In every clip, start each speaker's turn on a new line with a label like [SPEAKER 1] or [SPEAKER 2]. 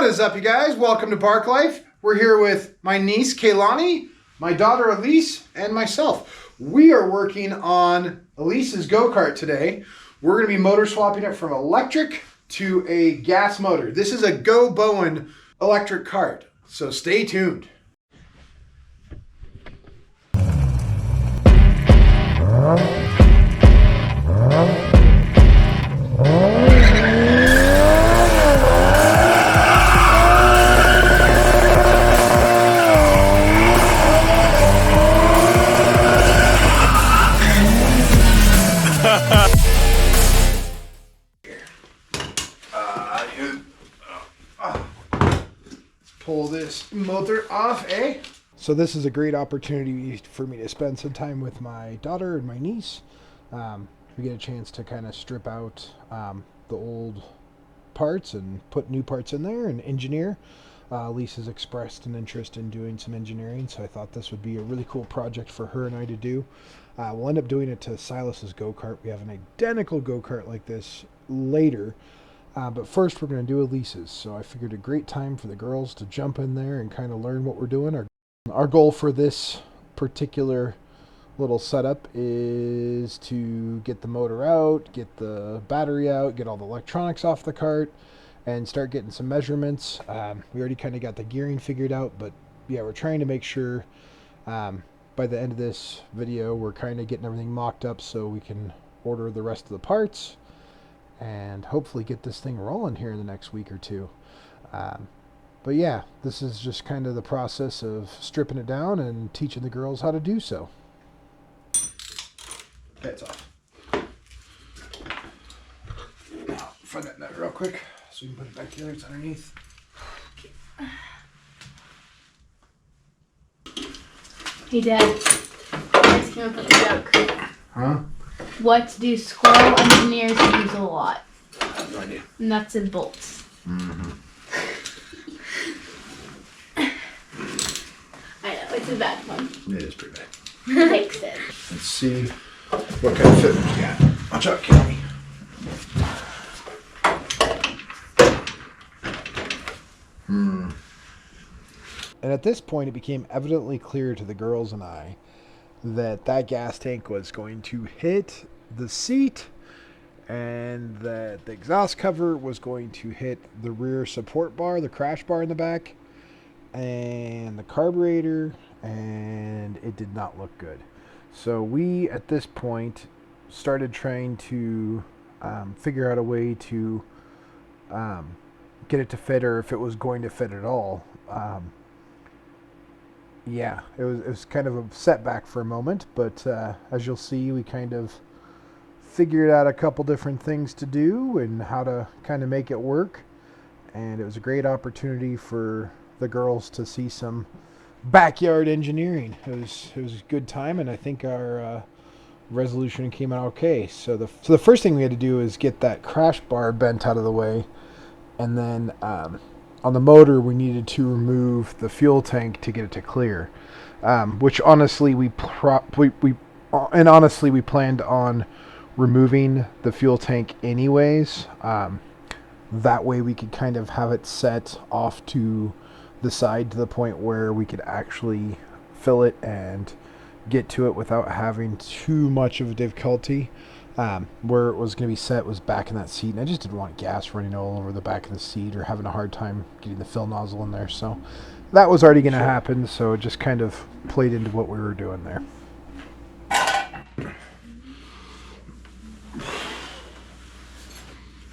[SPEAKER 1] What is up, you guys? Welcome to Park Life. We're here with my niece, Kaylani, my daughter, Elise, and myself. We are working on Elise's Go Kart today. We're going to be motor swapping it from electric to a gas motor. This is a Go Bowen electric kart, so stay tuned. Pull this motor off, eh? So this is a great opportunity for me to spend some time with my daughter and my niece. We get a chance to kind of strip out the old parts and put new parts in there and engineer. Elise has expressed an interest in doing some engineering, so I thought this would be a really cool project for her and I to do. We'll end up doing it to Silas's Go Kart. We have an identical Go Kart like this later. But first we're going to do Elise's, so I figured a great time for the girls to jump in there and kind of learn what we're doing. Our goal for this particular little setup is to get the motor out, get the battery out, get all the electronics off the cart, and start getting some measurements. We already kind of got the gearing figured out, but yeah, we're trying to make sure by the end of this video we're kind of getting everything mocked up so we can order the rest of the parts and hopefully get this thing rolling here in the next week or two. But yeah, this is just kind of the process of stripping it down and teaching the girls how to do so. Okay, it's off. Now, find that nut real quick so we can put it back together. It's underneath.
[SPEAKER 2] Hey, Dad. I just came up with a joke.
[SPEAKER 1] Huh?
[SPEAKER 2] What do squirrel engineers use a lot?
[SPEAKER 1] I have no idea.
[SPEAKER 2] Nuts and bolts.
[SPEAKER 1] Mm-hmm.
[SPEAKER 2] I know, it's a bad one.
[SPEAKER 1] It is pretty bad.
[SPEAKER 2] Fix it.
[SPEAKER 1] Let's see what kind of fit we got. Watch out, Kelly. And at this point, it became evidently clear to the girls and I that that gas tank was going to hit the seat and that the exhaust cover was going to hit the rear support bar, the crash bar in the back, and the carburetor, and it did not look good. So we, at this point, started trying to figure out a way to get it to fit, or if it was going to fit at all. Yeah, it was kind of a setback for a moment, but as you'll see, we kind of figured out a couple different things to do and how to kind of make it work. And it was a great opportunity for the girls to see some backyard engineering. It was a good time, and I think our resolution came out okay. So the first thing we had to do is get that crash bar bent out of the way, and then on the motor, we needed to remove the fuel tank to get it to clear, which honestly we planned on removing the fuel tank anyways. That way we could kind of have it set off to the side to the point where we could actually fill it and get to it without having too much of a difficulty. Where it was going to be set was back in that seat, and I just didn't want gas running all over the back of the seat or having a hard time getting the fill nozzle in there. So that was already going to happen, so it just kind of played into what we were doing there.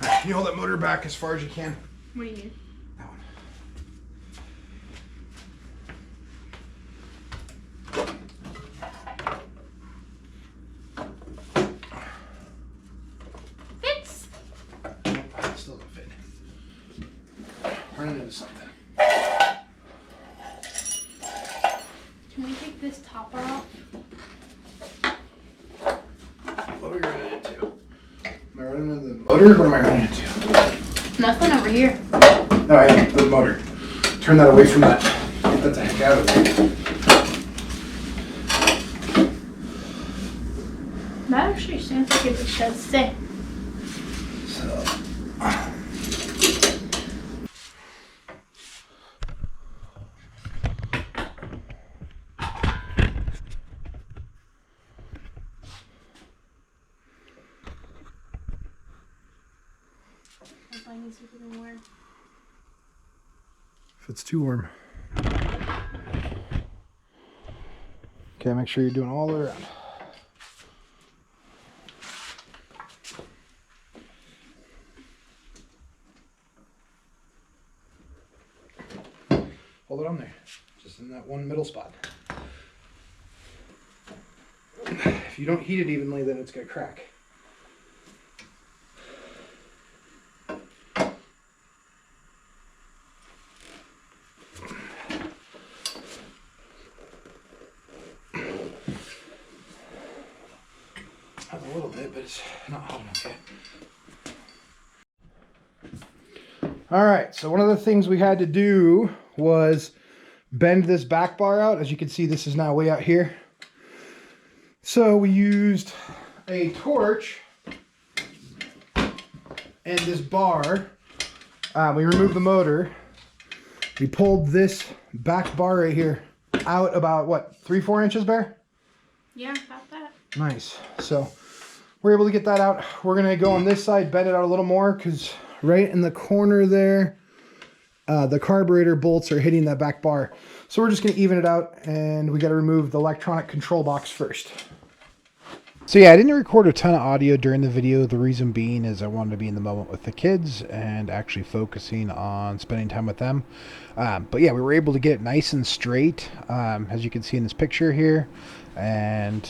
[SPEAKER 1] Can you hold that motor back as far as you can?
[SPEAKER 2] What do you mean?
[SPEAKER 1] That one. Still doesn't fit. Running into something.
[SPEAKER 2] Can we take this topper off?
[SPEAKER 1] What are we running into? Am I running into the motor? What am I running into?
[SPEAKER 2] Nothing over here.
[SPEAKER 1] No, I have the motor. Turn that away from that. Get that the heck out of there.
[SPEAKER 2] That actually sounds like it should stay.
[SPEAKER 1] So.
[SPEAKER 2] It's super warm.
[SPEAKER 1] If it's too warm. Okay, make sure you're doing all the way around. Hold it on there, just in that one middle spot. If you don't heat it evenly, then it's gonna crack. A little bit, but it's not hot enough yet. All right, so one of the things we had to do was bend this back bar out. As you can see, this is now way out here. So we used a torch and this bar. We removed the motor. We pulled this back bar right here out about, what, 3-4 inches, Bear?
[SPEAKER 2] Yeah, about that.
[SPEAKER 1] Nice. So we're able to get that out. We're going to go on this side, bend it out a little more, because right in the corner there, the carburetor bolts are hitting that back bar. So we're just going to even it out, and we got to remove the electronic control box first. So yeah, I didn't record a ton of audio during the video. The reason being is I wanted to be in the moment with the kids and actually focusing on spending time with them. But yeah, we were able to get it nice and straight, as you can see in this picture here. And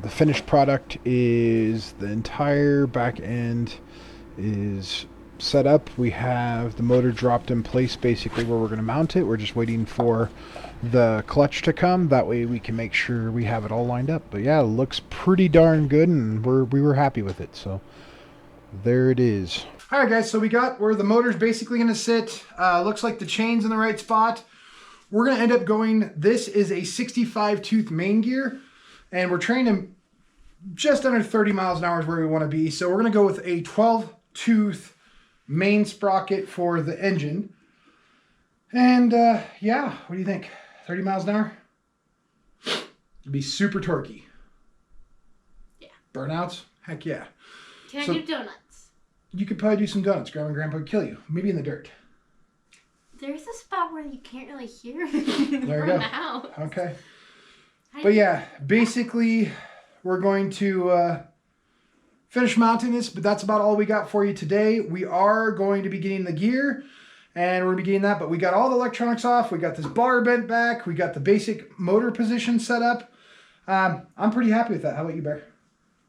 [SPEAKER 1] the finished product is the entire back end is set up. We have the motor dropped in place basically where we're going to mount it. We're just waiting for the clutch to come. That way we can make sure we have it all lined up. But yeah, it looks pretty darn good, and we were happy with it. So there it is. All right, guys, so we got where the motor's basically going to sit. Looks like the chain's in the right spot. We're going to end up going, this is a 65 tooth main gear, and we're training just under 30 miles an hour is where we want to be. So we're going to go with a 12 tooth main sprocket for the engine. And yeah, what do you think? 30 miles an hour? It'd be super torquey.
[SPEAKER 2] Yeah.
[SPEAKER 1] Burnouts? Heck yeah.
[SPEAKER 2] Can I do donuts?
[SPEAKER 1] You could probably do some donuts. Grandma and Grandpa would kill you. Maybe in the dirt.
[SPEAKER 2] There's a spot where you can't really hear
[SPEAKER 1] There you
[SPEAKER 2] from
[SPEAKER 1] go.
[SPEAKER 2] the house.
[SPEAKER 1] Okay. But yeah, basically we're going to finish mounting this, but that's about all we got for you today. We are going to be getting the gear, and we're going to be getting that, but we got all the electronics off. We got this bar bent back. We got the basic motor position set up. I'm pretty happy with that. How about you, Bear?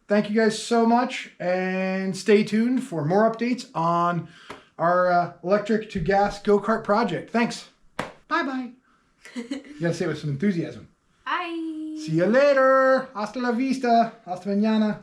[SPEAKER 1] Thank you guys so much, and stay tuned for more updates on our electric to gas go-kart project. Thanks. Bye-bye. You gotta say it with some enthusiasm.
[SPEAKER 2] Bye.
[SPEAKER 1] See you later. Hasta la vista. Hasta mañana.